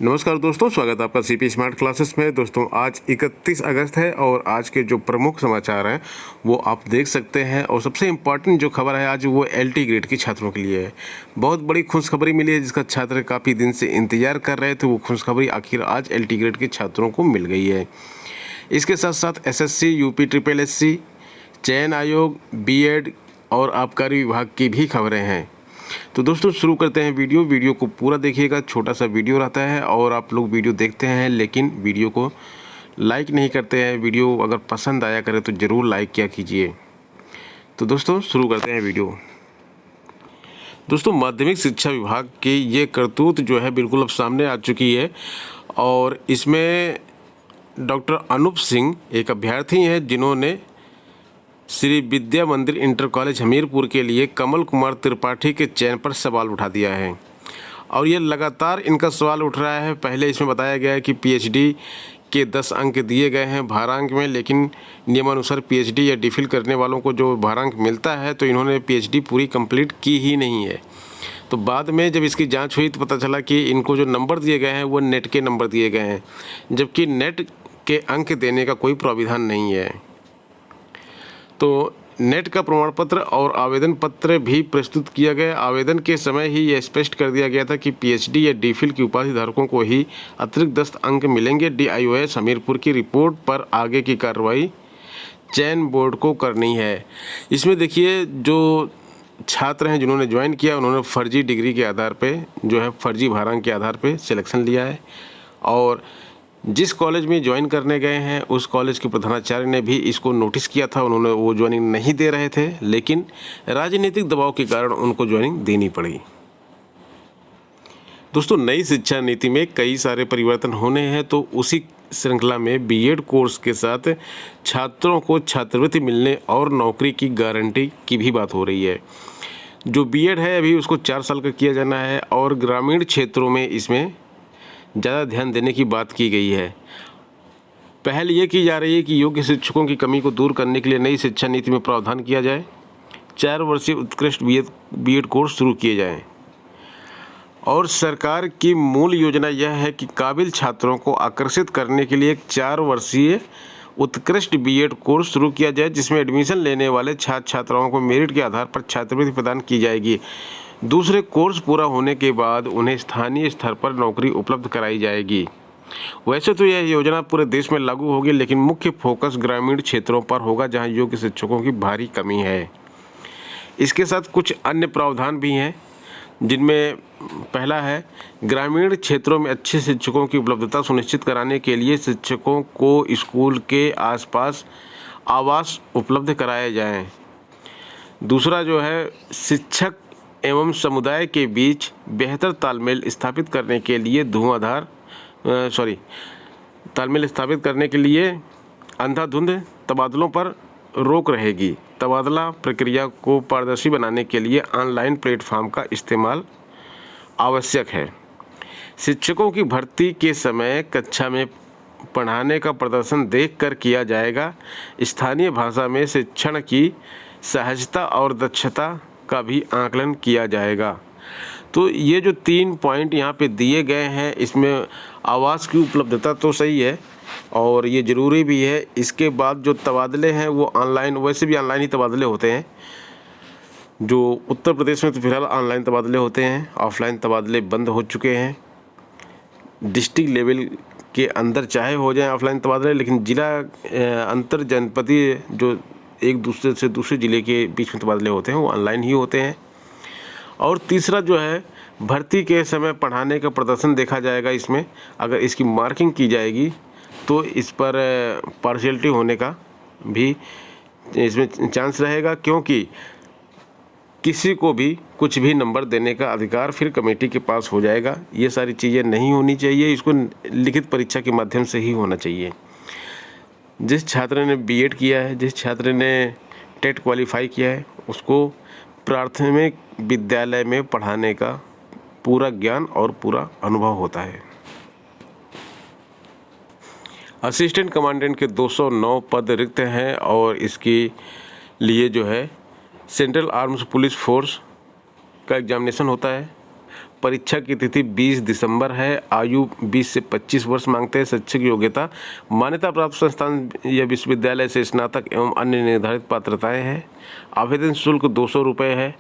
नमस्कार दोस्तों, स्वागत है आपका सीपी स्मार्ट क्लासेस में। दोस्तों आज 31 अगस्त है और आज के जो प्रमुख समाचार हैं वो आप देख सकते हैं। और सबसे इम्पॉर्टेंट जो खबर है आज वो एलटी ग्रेड के छात्रों के लिए है। बहुत बड़ी खुशखबरी मिली है जिसका छात्र काफ़ी दिन से इंतजार कर रहे थे। वो खुशखबरी आखिर आज एलटी ग्रेड के छात्रों को मिल गई है। इसके साथ साथ एसएससी, यूपी ट्रिपल एससी, चयन आयोग, बीएड और आबकारी विभाग की भी खबरें हैं। तो दोस्तों शुरू करते हैं वीडियो को पूरा देखिएगा। छोटा सा वीडियो रहता है और आप लोग वीडियो देखते हैं लेकिन वीडियो को लाइक नहीं करते हैं। वीडियो अगर पसंद आया करे तो ज़रूर लाइक किया कीजिए। तो दोस्तों शुरू करते हैं वीडियो। दोस्तों माध्यमिक शिक्षा विभाग की ये करतूत जो है बिल्कुल अब सामने आ चुकी है और इसमें डॉक्टर अनूप सिंह एक अभ्यर्थी हैं जिन्होंने श्री विद्या मंदिर इंटर कॉलेज हमीरपुर के लिए कमल कुमार त्रिपाठी के चयन पर सवाल उठा दिया है। और ये लगातार इनका सवाल उठ रहा है। पहले इसमें बताया गया है कि पीएचडी के 10 अंक दिए गए हैं भारांक में, लेकिन नियमानुसार पीएचडी या डिफिल करने वालों को जो भारांक मिलता है तो इन्होंने पीएचडी पूरी कंप्लीट की ही नहीं है। तो बाद में जब इसकी जांच हुई तो पता चला कि इनको जो नंबर दिए गए हैं वो नेट के नंबर दिए गए हैं, जबकि नेट के अंक देने का कोई प्राविधान नहीं है। तो नेट का प्रमाण पत्र और आवेदन पत्र भी प्रस्तुत किया गया। आवेदन के समय ही यह स्पष्ट कर दिया गया था कि पीएचडी या डीफिल की उपाधि धारकों को ही अतिरिक्त 10 अंक मिलेंगे। डीआईओएस हमीरपुर की रिपोर्ट पर आगे की कार्रवाई चयन बोर्ड को करनी है। इसमें देखिए जो छात्र हैं जिन्होंने ज्वाइन किया उन्होंने फर्जी डिग्री के आधार पे जो है फर्जी भारांक के आधार पे सिलेक्शन लिया है। और जिस कॉलेज में ज्वाइन करने गए हैं उस कॉलेज के प्रधानाचार्य ने भी इसको नोटिस किया था। उन्होंने वो ज्वाइनिंग नहीं दे रहे थे, लेकिन राजनीतिक दबाव के कारण उनको ज्वाइनिंग देनी पड़ी। दोस्तों नई शिक्षा नीति में कई सारे परिवर्तन होने हैं, तो उसी श्रृंखला में बीएड कोर्स के साथ छात्रों को छात्रवृत्ति मिलने और नौकरी की गारंटी की भी बात हो रही है। जो बीएड है अभी उसको 4 साल का किया जाना है और ग्रामीण क्षेत्रों में इसमें ज़्यादा ध्यान देने की बात की गई है। पहल ये की जा रही है कि योग्य शिक्षकों की कमी को दूर करने के लिए नई शिक्षा नीति में प्रावधान किया जाए। 4 वर्षीय उत्कृष्ट बीएड कोर्स शुरू किए जाएं। और सरकार की मूल योजना यह है कि काबिल छात्रों को आकर्षित करने के लिए एक 4 वर्षीय उत्कृष्ट बीएड कोर्स शुरू किया जाए, जिसमें एडमिशन लेने वाले छात्र छात्राओं को मेरिट के आधार पर छात्रवृत्ति प्रदान की जाएगी। दूसरे कोर्स पूरा होने के बाद उन्हें स्थानीय स्तर पर नौकरी उपलब्ध कराई जाएगी। वैसे तो यह योजना पूरे देश में लागू होगी, लेकिन मुख्य फोकस ग्रामीण क्षेत्रों पर होगा जहां योग्य शिक्षकों की भारी कमी है। इसके साथ कुछ अन्य प्रावधान भी हैं, जिनमें पहला है ग्रामीण क्षेत्रों में अच्छे शिक्षकों की उपलब्धता सुनिश्चित कराने के लिए शिक्षकों को स्कूल के आसपास आवास उपलब्ध कराए जाएं। दूसरा जो है शिक्षक एवं समुदाय के बीच बेहतर तालमेल स्थापित करने के लिए तालमेल स्थापित करने के लिए अंधाधुंध तबादलों पर रोक रहेगी। तबादला प्रक्रिया को पारदर्शी बनाने के लिए ऑनलाइन प्लेटफॉर्म का इस्तेमाल आवश्यक है। शिक्षकों की भर्ती के समय कक्षा में पढ़ाने का प्रदर्शन देखकर किया जाएगा। स्थानीय भाषा में शिक्षण की सहजता और दक्षता का भी आकलन किया जाएगा। तो ये जो 3 पॉइंट यहाँ पे दिए गए हैं, इसमें आवास की उपलब्धता तो सही है और ये ज़रूरी भी है। इसके बाद जो तबादले हैं वो ऑनलाइन, वैसे भी ऑनलाइन ही तबादले होते हैं। जो उत्तर प्रदेश में तो फिलहाल ऑनलाइन तबादले होते हैं, ऑफलाइन तबादले बंद हो चुके हैं। डिस्ट्रिक्ट लेवल के अंदर चाहे हो जाए ऑफलाइन तबादले, लेकिन ज़िला अंतर जनपदीय जो एक दूसरे से दूसरे ज़िले के बीच में तबादले होते हैं वो ऑनलाइन ही होते हैं। और तीसरा जो है भर्ती के समय पढ़ाने का प्रदर्शन देखा जाएगा। इसमें अगर इसकी मार्किंग की जाएगी तो इस पर पार्शियलिटी होने का भी इसमें चांस रहेगा, क्योंकि किसी को भी कुछ भी नंबर देने का अधिकार फिर कमेटी के पास हो जाएगा। ये सारी चीज़ें नहीं होनी चाहिए। इसको लिखित परीक्षा के माध्यम से ही होना चाहिए। जिस छात्र ने बीएड किया है, जिस छात्र ने टेट क्वालिफाई किया है, उसको प्राथमिक विद्यालय में पढ़ाने का पूरा ज्ञान और पूरा अनुभव होता है। असिस्टेंट कमांडेंट के 209 पद रिक्त हैं और इसके लिए जो है सेंट्रल आर्म्स पुलिस फोर्स का एग्जामिनेशन होता है। परीक्षा की तिथि 20 दिसंबर है। आयु 20 से 25 वर्ष मांगते हैं। शैक्षिक योग्यता मान्यता प्राप्त संस्थान या विश्वविद्यालय से स्नातक एवं अन्य निर्धारित पात्रताएं हैं। आवेदन शुल्क 200 रुपये है।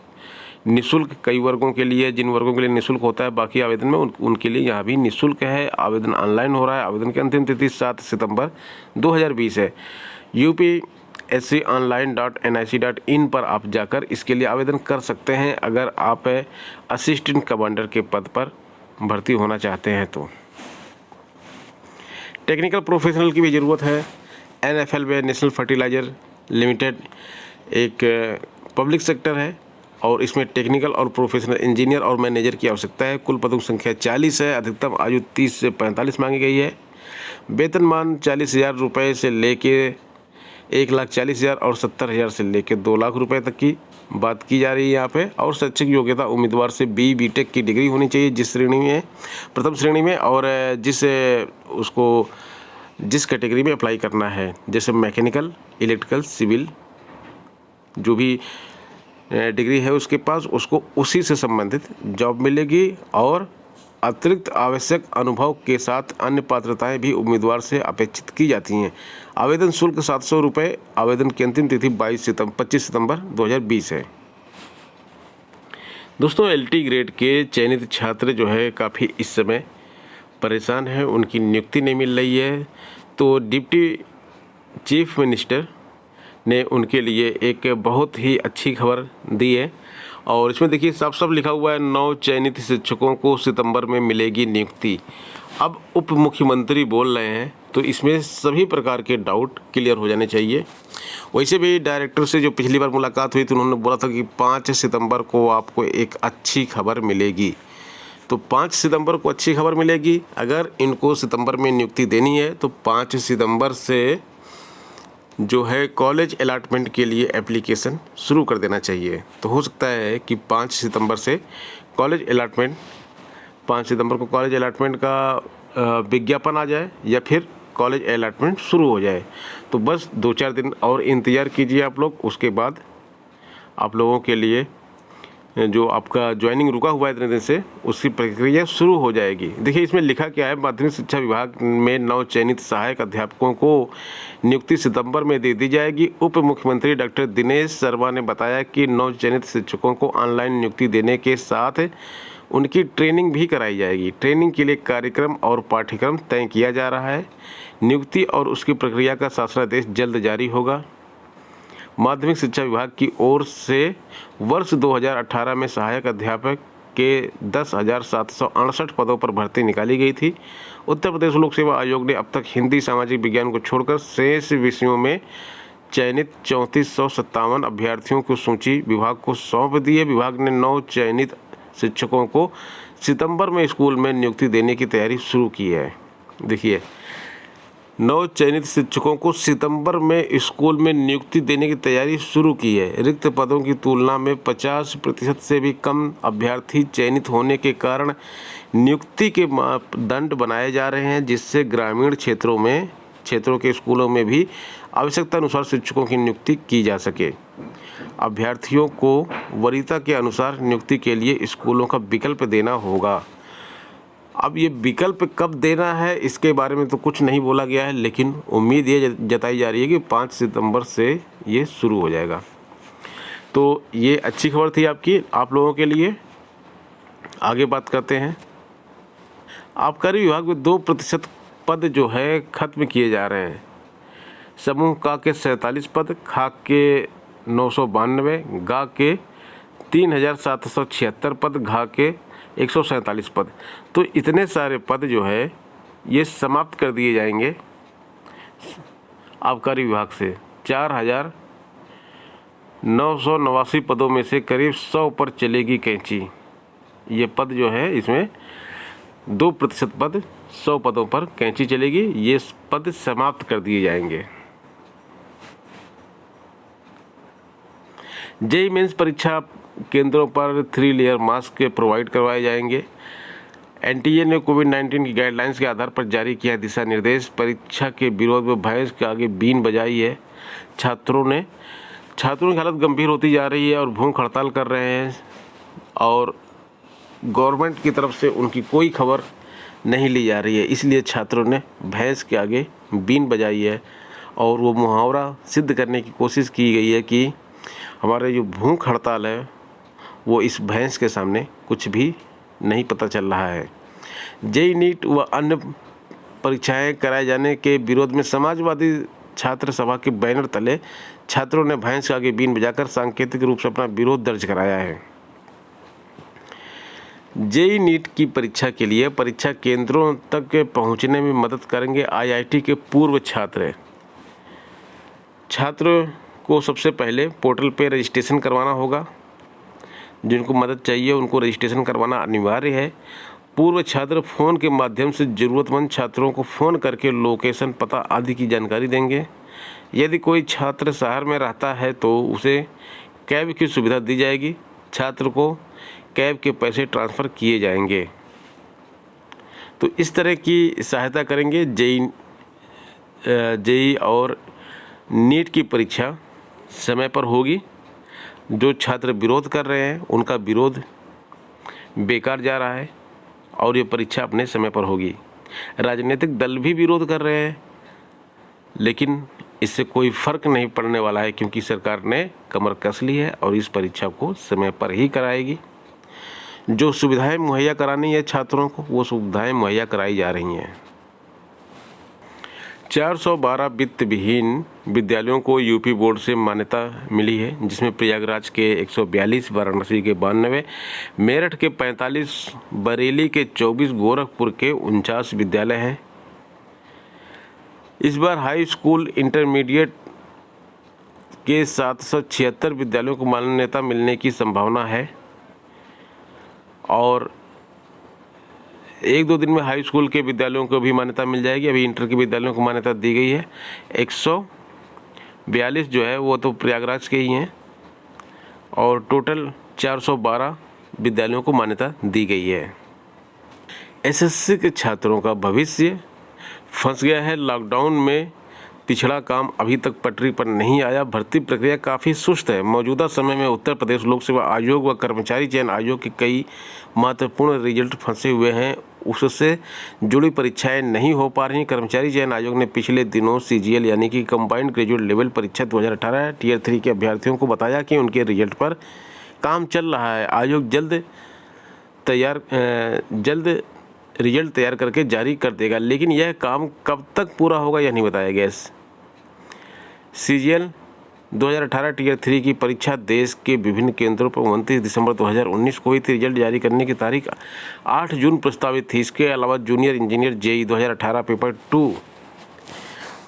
निःशुल्क कई वर्गों के लिए, जिन वर्गों के लिए निःशुल्क होता है बाकी आवेदन में उनके लिए यहाँ भी निःशुल्क है। आवेदन ऑनलाइन हो रहा है। आवेदन की अंतिम तिथि 7 सितंबर 2020 है। upsconline.nic.in पर आप जाकर इसके लिए आवेदन कर सकते हैं अगर आप असिस्टेंट कमांडर के पद पर भर्ती होना चाहते हैं तो। टेक्निकल प्रोफेशनल की भी ज़रूरत है। NFL में नेशनल फर्टिलाइजर लिमिटेड एक पब्लिक सेक्टर है और इसमें टेक्निकल और प्रोफेशनल इंजीनियर और मैनेजर की आवश्यकता है। कुल पदों की संख्या 40 है। अधिकतम आयु 30 से 45 मांगी गई है। वेतनमान 40,000 रुपये से लेके 1,40,000 और 70,000 से लेके 2 लाख रुपए तक की बात की जा रही है यहाँ पे। और शैक्षिक योग्यता उम्मीदवार से BTech की डिग्री होनी चाहिए जिस श्रेणी में, प्रथम श्रेणी में, और जिस कैटेगरी में अप्लाई करना है, जैसे मैकेनिकल, इलेक्ट्रिकल, सिविल, जो भी डिग्री है उसके पास, उसको उसी से संबंधित जॉब मिलेगी। और अतिरिक्त आवश्यक अनुभव के साथ अन्य पात्रताएं भी उम्मीदवार से अपेक्षित की जाती हैं। आवेदन शुल्क 700 रुपये। आवेदन की अंतिम तिथि 25 सितंबर 2020 है। दोस्तों, LT ग्रेड के चयनित छात्र जो है काफ़ी इस समय परेशान हैं, उनकी नियुक्ति नहीं मिल रही है। तो डिप्टी चीफ मिनिस्टर ने उनके लिए एक बहुत ही अच्छी खबर दी है और इसमें देखिए साफ साफ लिखा हुआ है 9 चयनित शिक्षकों को सितंबर में मिलेगी नियुक्ति। अब उप मुख्यमंत्री बोल रहे हैं तो इसमें सभी प्रकार के डाउट क्लियर हो जाने चाहिए। वैसे भी डायरेक्टर से जो पिछली बार मुलाकात हुई थी उन्होंने बोला था कि 5 सितंबर को आपको एक अच्छी खबर मिलेगी। तो 5 सितंबर को अच्छी खबर मिलेगी। अगर इनको सितंबर में नियुक्ति देनी है तो 5 सितंबर से जो है कॉलेज अलॉटमेंट के लिए एप्लीकेशन शुरू कर देना चाहिए। तो हो सकता है कि 5 सितंबर से कॉलेज अलॉटमेंट 5 सितंबर को कॉलेज अलॉटमेंट का विज्ञापन आ जाए या फिर कॉलेज अलॉटमेंट शुरू हो जाए। तो बस 2-4 दिन और इंतज़ार कीजिए आप लोग। उसके बाद आप लोगों के लिए जो आपका ज्वाइनिंग रुका हुआ है इतने दिन से, उसकी प्रक्रिया शुरू हो जाएगी। देखिए इसमें लिखा क्या है, माध्यमिक शिक्षा विभाग में 9 चयनित सहायक अध्यापकों को नियुक्ति सितंबर में दे दी जाएगी। उप मुख्यमंत्री डॉक्टर दिनेश शर्मा ने बताया कि 9 चयनित शिक्षकों को ऑनलाइन नियुक्ति देने के साथ उनकी ट्रेनिंग भी कराई जाएगी। ट्रेनिंग के लिए कार्यक्रम और पाठ्यक्रम तय किया जा रहा है। नियुक्ति और उसकी प्रक्रिया का शासनादेश जल्द जारी होगा। माध्यमिक शिक्षा विभाग की ओर से वर्ष 2018 में सहायक अध्यापक के 10,768 पदों पर भर्ती निकाली गई थी। उत्तर प्रदेश लोक सेवा आयोग ने अब तक हिंदी, सामाजिक विज्ञान को छोड़कर शेष विषयों में चयनित 3457 अभ्यर्थियों की सूची विभाग को सौंप दी है। विभाग ने 9 चयनित शिक्षकों को सितंबर में स्कूल में नियुक्ति देने की तैयारी शुरू की है। देखिए 9 चयनित शिक्षकों को सितंबर में स्कूल में नियुक्ति देने की तैयारी शुरू की है। रिक्त पदों की तुलना में 50% से भी कम अभ्यर्थी चयनित होने के कारण नियुक्ति के मापदंड बनाए जा रहे हैं, जिससे ग्रामीण क्षेत्रों के स्कूलों में भी आवश्यकता अनुसार शिक्षकों की नियुक्ति की जा सके। अभ्यर्थियों को वरीयता के अनुसार नियुक्ति के लिए स्कूलों का विकल्प देना होगा। अब ये विकल्प कब देना है इसके बारे में तो कुछ नहीं बोला गया है, लेकिन उम्मीद ये जताई जा रही है कि 5 सितंबर से ये शुरू हो जाएगा। तो ये अच्छी खबर थी आप लोगों के लिए। आगे बात करते हैं। आबकारी विभाग में 2% पद जो है ख़त्म किए जा रहे हैं। समूह का के 47 पद, खाक के 992, गा के 3,776 पद, घा के 147 पद। तो इतने सारे पद जो है ये समाप्त कर दिए जाएंगे आबकारी विभाग से। 4,989 पदों में से करीब 100 पर चलेगी कैंची। ये पद जो है इसमें 2% पद, 100 पदों पर कैंची चलेगी। ये पद समाप्त कर दिए जाएंगे। जेईई मेंस परीक्षा केंद्रों पर 3 लेयर मास्क प्रोवाइड करवाए जाएंगे। एनटीए ने कोविड-19 की गाइडलाइंस के आधार पर जारी किया दिशा निर्देश। परीक्षा के विरोध में भैंस के आगे बीन बजाई है छात्रों की हालत गंभीर होती जा रही है और भूख हड़ताल कर रहे हैं। और गवर्नमेंट की तरफ से उनकी कोई खबर नहीं ली जा रही है, इसलिए छात्रों ने भैंस के आगे बीन बजाई है और वो मुहावरा सिद्ध करने की कोशिश की गई है कि हमारे जो भूख हड़ताल है वो इस भैंस के सामने कुछ भी नहीं पता चल रहा है। जेईई नीट व अन्य परीक्षाएं कराए जाने के विरोध में समाजवादी छात्र सभा के बैनर तले छात्रों ने भैंस के आगे बीन बजाकर सांकेतिक रूप से अपना विरोध दर्ज कराया है। जेईई नीट की परीक्षा के लिए परीक्षा केंद्रों तक पहुंचने में मदद करेंगे आईआईटी के पूर्व छात्र। छात्र को सबसे पहले पोर्टल पे रजिस्ट्रेशन करवाना होगा। जिनको मदद चाहिए उनको रजिस्ट्रेशन करवाना अनिवार्य है। पूर्व छात्र फ़ोन के माध्यम से ज़रूरतमंद छात्रों को फ़ोन करके लोकेशन, पता आदि की जानकारी देंगे। यदि कोई छात्र शहर में रहता है तो उसे कैब की सुविधा दी जाएगी। छात्र को कैब के पैसे ट्रांसफ़र किए जाएंगे। तो इस तरह की सहायता करेंगे। जेईई और नीट की परीक्षा समय पर होगी। जो छात्र विरोध कर रहे हैं उनका विरोध बेकार जा रहा है और ये परीक्षा अपने समय पर होगी। राजनीतिक दल भी विरोध कर रहे हैं, लेकिन इससे कोई फ़र्क नहीं पड़ने वाला है क्योंकि सरकार ने कमर कस ली है और इस परीक्षा को समय पर ही कराएगी। जो सुविधाएं मुहैया करानी है छात्रों को, वो सुविधाएं मुहैया कराई जा रही हैं। 412 वित्त विहीन विद्यालयों को यूपी बोर्ड से मान्यता मिली है, जिसमें प्रयागराज के 142, वाराणसी के 92, मेरठ के 45, बरेली के 24, गोरखपुर के 49 विद्यालय हैं। इस बार हाई स्कूल इंटरमीडिएट के 776 विद्यालयों को मान्यता मिलने की संभावना है और 1-2 दिन में हाई स्कूल के विद्यालयों को भी मान्यता मिल जाएगी। अभी इंटर के विद्यालयों को मान्यता दी गई है। 142 जो है वो तो प्रयागराज के ही हैं और टोटल 412 विद्यालयों को मान्यता दी गई है। एसएससी के छात्रों का भविष्य फंस गया है। लॉकडाउन में पिछड़ा काम अभी तक पटरी पर नहीं आया। भर्ती प्रक्रिया काफ़ी सुस्त है। मौजूदा समय में उत्तर प्रदेश लोक सेवा आयोग व कर्मचारी चयन आयोग के कई महत्वपूर्ण रिजल्ट फंसे हुए हैं। उससे जुड़ी परीक्षाएं नहीं हो पा रही। कर्मचारी चयन आयोग ने पिछले दिनों सीजीएल यानी कि कंबाइंड ग्रेजुएट लेवल परीक्षा 2018 टियर 3 के अभ्यर्थियों को बताया कि उनके रिजल्ट पर काम चल रहा है। आयोग जल्द रिजल्ट तैयार करके जारी कर देगा, लेकिन यह काम कब तक पूरा होगा यह नहीं बताया गया। सीजीएल 2018 टियर 3 की परीक्षा देश के विभिन्न केंद्रों पर 29 दिसंबर 2019 को हुई थी। रिजल्ट जारी करने की तारीख 8 जून प्रस्तावित थी। इसके अलावा junior engineer JEE 2018 paper 2,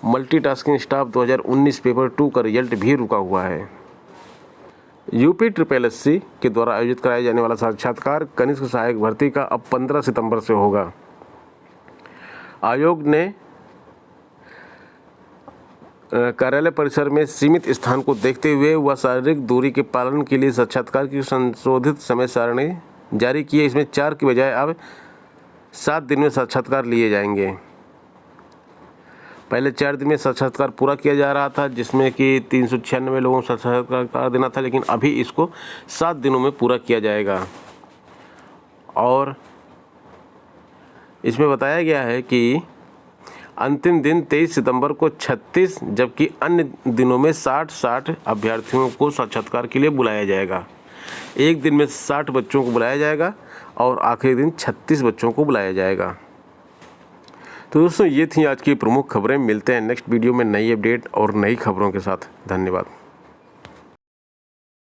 multitasking staff 2019 paper 2 का रिजल्ट भी रुका हुआ है। यूपीएससी के द्वारा आयोजित कराए जाने वाला साक्षात्कार कनिष्ठ सहायक भर्ती का अब 15 सितंबर से होगा। आयोग ने कार्यालय परिसर में सीमित स्थान को देखते हुए व शारीरिक दूरी के पालन के लिए साक्षात्कार की संशोधित समय सारणी जारी की है। इसमें 4 की बजाय अब 7 दिन में साक्षात्कार लिए जाएंगे। पहले 4 दिन में साक्षात्कार पूरा किया जा रहा था, जिसमें कि 396 लोगों को साक्षात्कार देना था, लेकिन अभी इसको 7 दिनों में पूरा किया जाएगा। और इसमें बताया गया है कि अंतिम दिन 23 सितंबर को 36, जबकि अन्य दिनों में 60 अभ्यर्थियों को साक्षात्कार के लिए बुलाया जाएगा। एक दिन में 60 बच्चों को बुलाया जाएगा और आखिरी दिन 36 बच्चों को बुलाया जाएगा। तो दोस्तों, ये थी आज की प्रमुख खबरें। मिलते हैं नेक्स्ट वीडियो में नई अपडेट और नई खबरों के साथ। धन्यवाद।